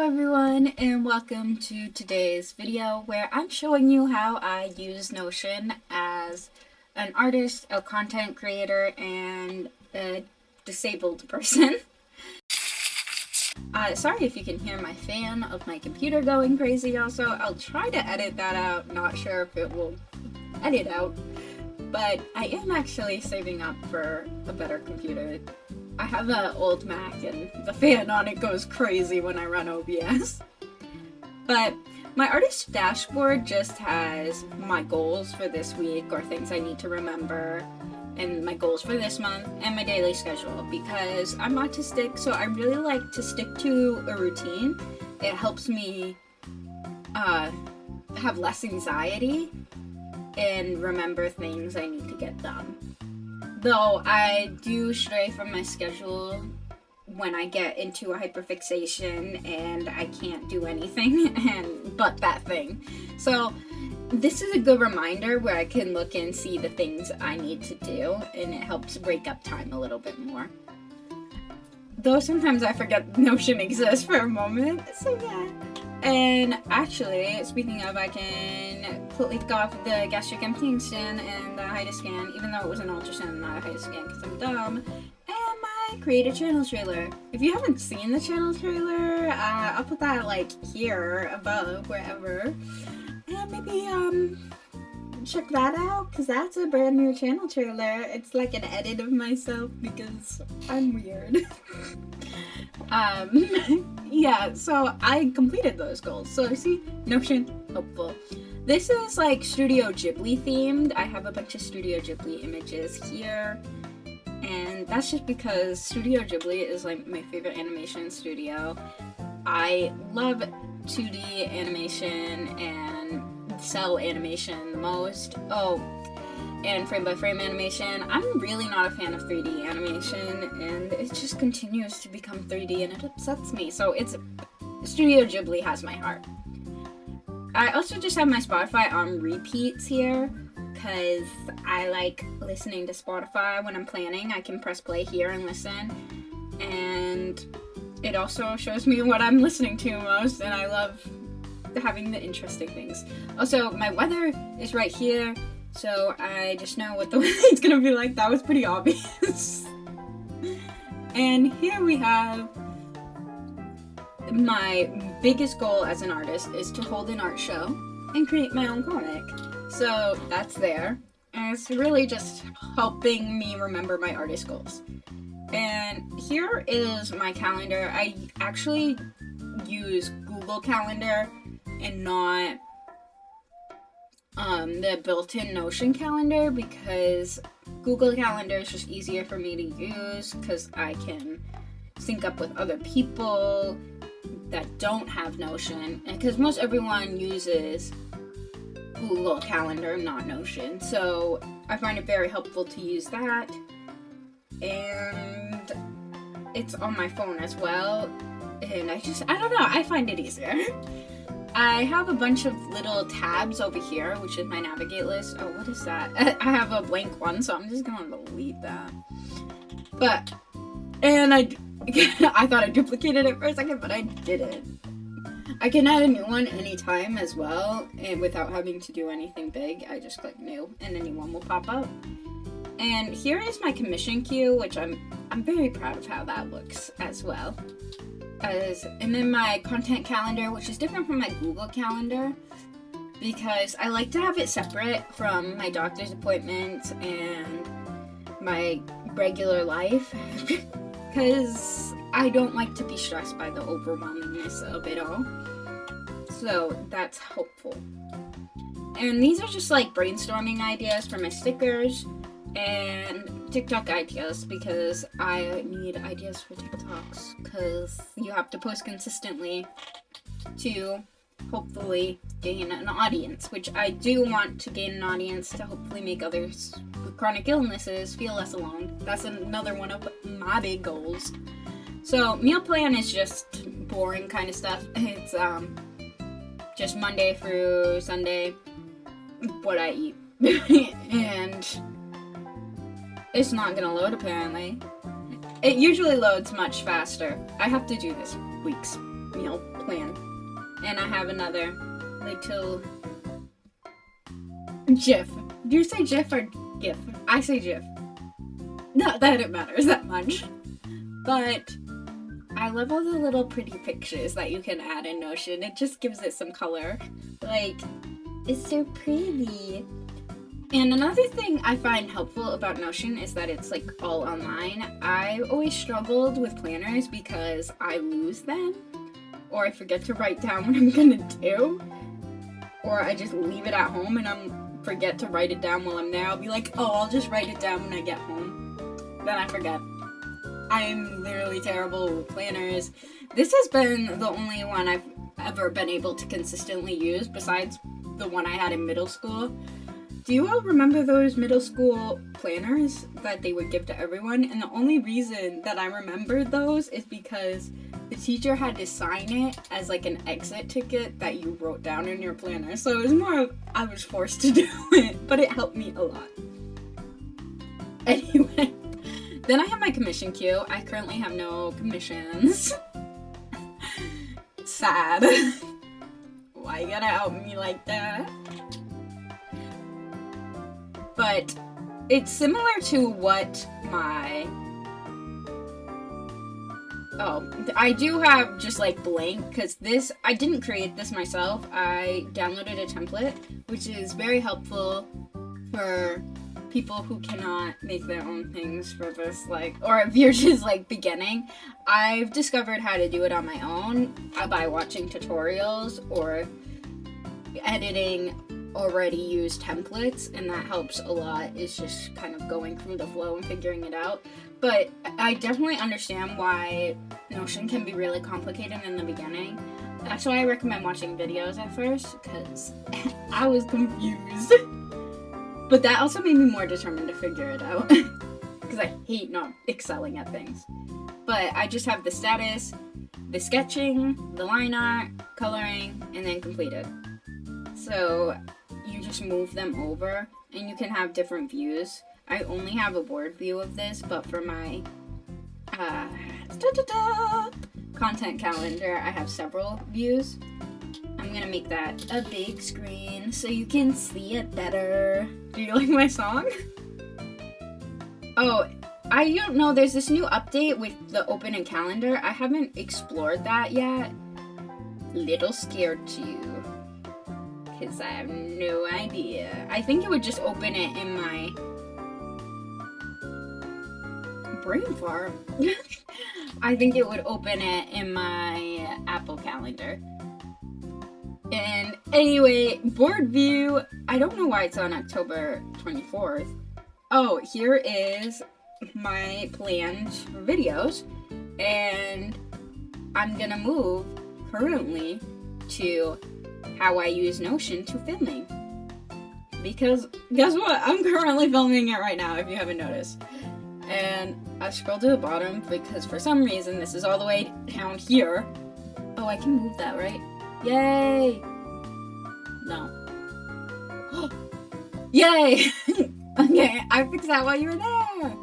everyone, and welcome to today's video where I'm showing you how I use Notion as an artist, a content creator, and a disabled person. Sorry if you can hear my fan of my computer going crazy also. I'll try to edit that out, not sure if it will edit out, but I am actually saving up for a better computer. I have an old Mac and the fan on it goes crazy when I run OBS. But my artist dashboard just has my goals for this week or things I need to remember, and my goals for this month, and my daily schedule, because I'm autistic, so I really like to stick to a routine. It helps me have less anxiety and remember things I need to get done. Though I do stray from my schedule when I get into a hyperfixation and I can't do anything but that thing. So this is a good reminder where I can look and see the things I need to do, and it helps break up time a little bit more. Though sometimes I forget Notion exists for a moment, so yeah. And actually, speaking of, I can click off the gastric emptying scan and the HIDA scan, even though it was an ultrasound and not a HIDA scan because I'm dumb. And my create a channel trailer. If you haven't seen the channel trailer, I'll put that like here, above, wherever. And maybe check that out, because that's a brand new channel trailer. It's like an edit of myself because I'm weird. Yeah, so I completed those goals. So see, Notion, helpful. This is like Studio Ghibli themed. I have a bunch of Studio Ghibli images here, and that's just because Studio Ghibli is like my favorite animation studio. I love 2D animation and cell animation the most. Oh, and frame-by-frame animation. I'm really not a fan of 3D animation, and it just continues to become 3D, and it upsets me. So it's Studio Ghibli has my heart. I also just have my Spotify on repeats here, because I like listening to Spotify when I'm planning. I can press play here and listen, and it also shows me what I'm listening to most, and I love having the interesting things. Also, my weather is right here, so I just know what the weather's gonna be like. That was pretty obvious. And here we have my biggest goal as an artist is to hold an art show and create my own comic. So that's there. And it's really just helping me remember my artist goals. And here is my calendar. I actually use Google Calendar and not the built-in Notion calendar, because Google Calendar is just easier for me to use because I can sync up with other people that don't have Notion, because most everyone uses Google Calendar, not Notion. So I find it very helpful to use that, and it's on my phone as well, and I don't know, I find it easier. I have a bunch of little tabs over here, which is my navigate list. Oh, what is that? I have a blank one, so I'm just gonna delete that. I thought I duplicated it for a second, but I didn't. I can add a new one anytime as well, and without having to do anything big. I just click new, and a new one will pop up. And here is my commission queue, which I'm very proud of how that looks as well. And then my content calendar, which is different from my Google Calendar, because I like to have it separate from my doctor's appointments and my regular life, because I don't like to be stressed by the overwhelmingness of it all. So that's helpful. And these are just like brainstorming ideas for my stickers and TikTok ideas, because I need ideas for TikToks, because you have to post consistently to hopefully gain an audience, which I do want to gain an audience to hopefully make others with chronic illnesses feel less alone. That's another one of my big goals. So meal plan is just boring kind of stuff. It's just Monday through Sunday what I eat. And it's not gonna load apparently. It usually loads much faster. I have to do this week's meal plan. And I have another little GIF. Do you say GIF or GIF? I say GIF. Not that it matters that much. But I love all the little pretty pictures that you can add in Notion. It just gives it some color. Like, it's so pretty. And another thing I find helpful about Notion is that it's like all online. I always struggled with planners because I lose them, or I forget to write down what I'm gonna do, or I just leave it at home and forget to write it down while I'm there. I'll be like, oh, I'll just write it down when I get home. Then I forget. I'm literally terrible with planners. This has been the only one I've ever been able to consistently use besides the one I had in middle school. Do you all remember those middle school planners that they would give to everyone? And the only reason that I remembered those is because the teacher had to sign it as like an exit ticket that you wrote down in your planner. So it was more of, I was forced to do it, but it helped me a lot. Anyway, then I have my commission queue. I currently have no commissions. Sad. Why you gotta help me like that? But it's similar to what my... Oh, I do have just like blank, because this, I didn't create this myself. I downloaded a template, which is very helpful for people who cannot make their own things for this, like, or if you're just like beginning. I've discovered how to do it on my own by watching tutorials or editing already used templates, and that helps a lot. It's just kind of going through the flow and figuring it out. But I definitely understand why Notion can be really complicated in the beginning. That's why I recommend watching videos at first, because I was confused. But that also made me more determined to figure it out, because I hate not excelling at things. But I just have the status, the sketching, the line art, coloring, and then completed. So you just move them over, and you can have different views. I only have a board view of this, but for my content calendar, I have several views. I'm gonna make that a big screen so you can see it better. Do you like my song? Oh, I don't know, there's this new update with the open in calendar. I haven't explored that yet. Little scared to, because I have no idea. I think it would just open it in my brain farm. I think it would open it in my Apple Calendar. And anyway, board view, I don't know why it's on October 24th. Oh, here is my planned videos, and I'm gonna move currently to how I use Notion to filming. Because guess what? I'm currently filming it right now, if you haven't noticed. And I scrolled to the bottom because for some reason this is all the way down here. Oh, I can move that, right? Yay! No. Yay! Okay, I fixed that while you were there.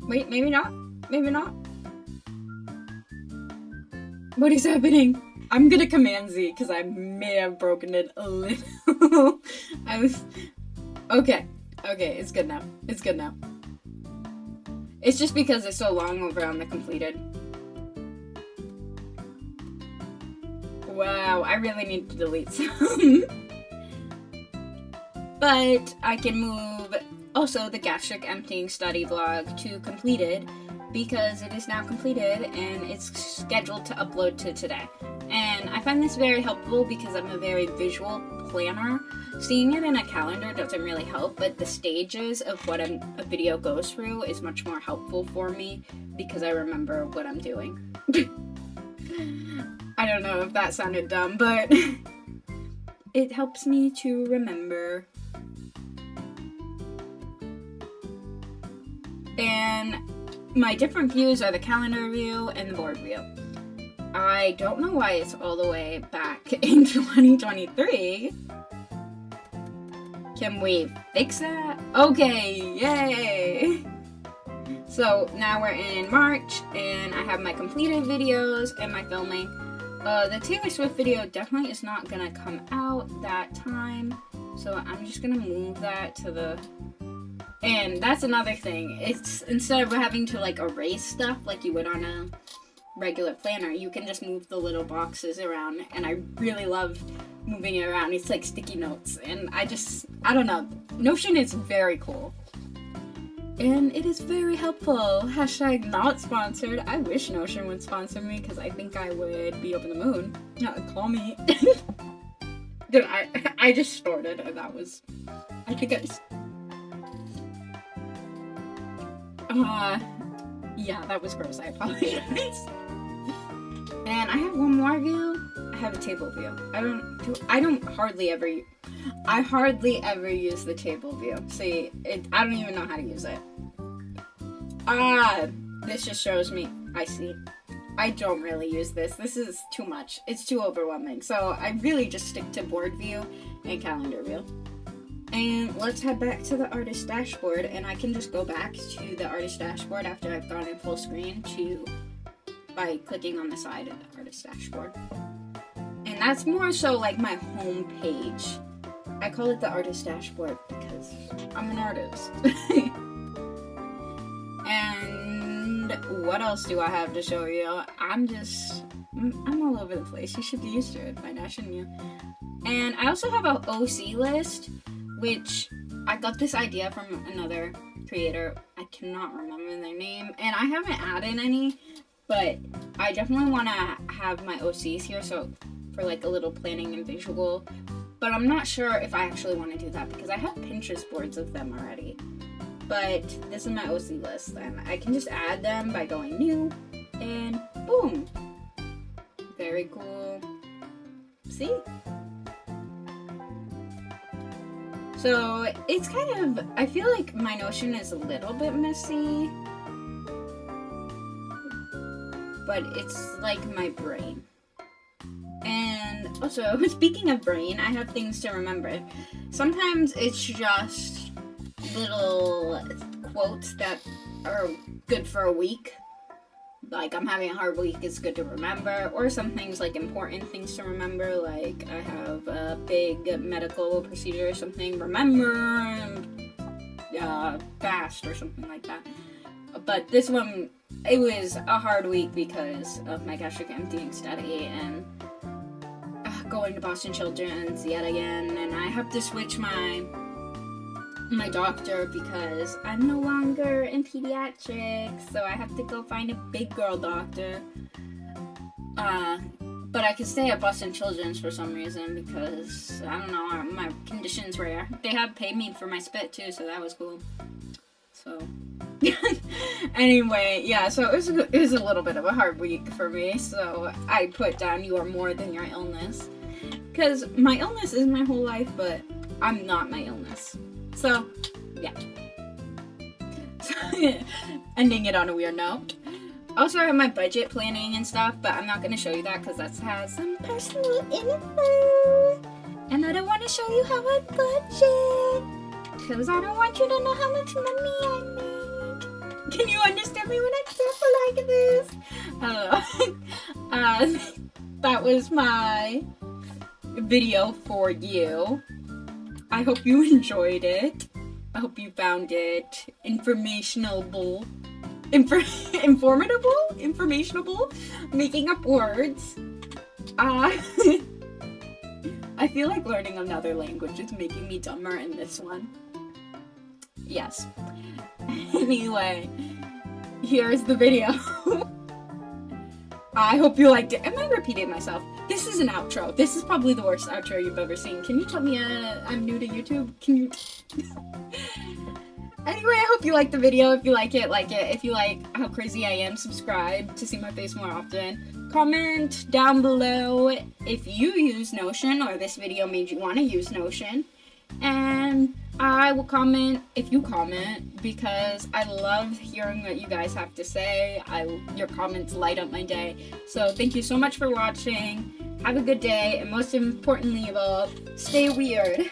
Wait, maybe not? Maybe not? What is happening? I'm gonna Command Z because I may have broken it a little. Okay, it's good now. It's good now. It's just because it's so long over on the completed. Wow, I really need to delete some. But I can move also the gastric emptying study vlog to completed because it is now completed and it's scheduled to upload to today. And I find this very helpful because I'm a very visual planner. Seeing it in a calendar doesn't really help, but the stages of what a video goes through is much more helpful for me because I remember what I'm doing. I don't know if that sounded dumb, but it helps me to remember. And my different views are the calendar view and the board view. I don't know why it's all the way back in 2023. Can we fix that? Okay, yay! So now we're in March, and I have my completed videos and my filming. The Taylor Swift video definitely is not gonna come out that time, so I'm just gonna move that to the... And that's another thing. It's instead of having to like erase stuff like you would on a regular planner, you can just move the little boxes around, and I really love moving it around. It's like sticky notes, and I don't know. Notion is very cool. And it is very helpful. Hashtag not sponsored. I wish Notion would sponsor me because I think I would be over the moon. Call me. Dude, I just snorted and that was... I think I just... yeah, that was gross. I apologize. And I have one more view. I have a table view. I hardly ever use the table view. See, I don't even know how to use it. This just shows me. I see. I don't really use this. This is too much. It's too overwhelming. So I really just stick to board view and calendar view. And let's head back to the artist dashboard, and I can just go back to the artist dashboard after I've gone in full screen by clicking on the side of the artist dashboard. And that's more so like my home page. I call it the artist dashboard because I'm an artist. And what else do I have to show you? I'm all over the place. You should be used to it by now, shouldn't you? And I also have an OC list, which I got this idea from another creator. I cannot remember their name, and I haven't added any, but I definitely want to have my OCs here, so for like a little planning and visual. But I'm not sure if I actually want to do that because I have Pinterest boards of them already. But this is my OC list, and I can just add them by going new, and boom. Very cool. See? So it's kind of, I feel like my Notion is a little bit messy, but it's like my brain. And also, speaking of brain, I have things to remember. Sometimes it's just little quotes that are good for a week. Like, I'm having a hard week, it's good to remember. Or some things, like important things to remember, like I have a big medical procedure or something. Remember fast or something like that. But this one, it was a hard week because of my gastric emptying study and going to Boston Children's yet again. And I have to switch my doctor because I'm no longer in pediatrics, so I have to go find a big girl doctor. But I could stay at Boston Children's for some reason because, I don't know, my condition's rare. They have paid me for my spit too, so that was cool. So, anyway, yeah, so it was a little bit of a hard week for me, so I put down "you are more than your illness." Because my illness is my whole life, but I'm not my illness. So, yeah. Ending it on a weird note. Also, I have my budget planning and stuff, but I'm not going to show you that because that has some personal info. And I don't want to show you how I budget because I don't want you to know how much money I make. Can you understand me when I talk like this? I don't know. That was my video for you. I hope you enjoyed it. I hope you found it informationable, making up words. I feel like learning another language is making me dumber in this one. Yes. Anyway, here's the video. I hope you liked it. Am I repeating myself? This is an outro. This is probably the worst outro you've ever seen. Can you tell me I'm new to YouTube? Can you... Anyway, I hope you liked the video. If you like it, like it. If you like how crazy I am, subscribe to see my face more often. Comment down below if you use Notion or this video made you want to use Notion. And I will comment if you comment because I love hearing what you guys have to say. Your comments light up my day. So thank you so much for watching. Have a good day, and most importantly of all, stay weird.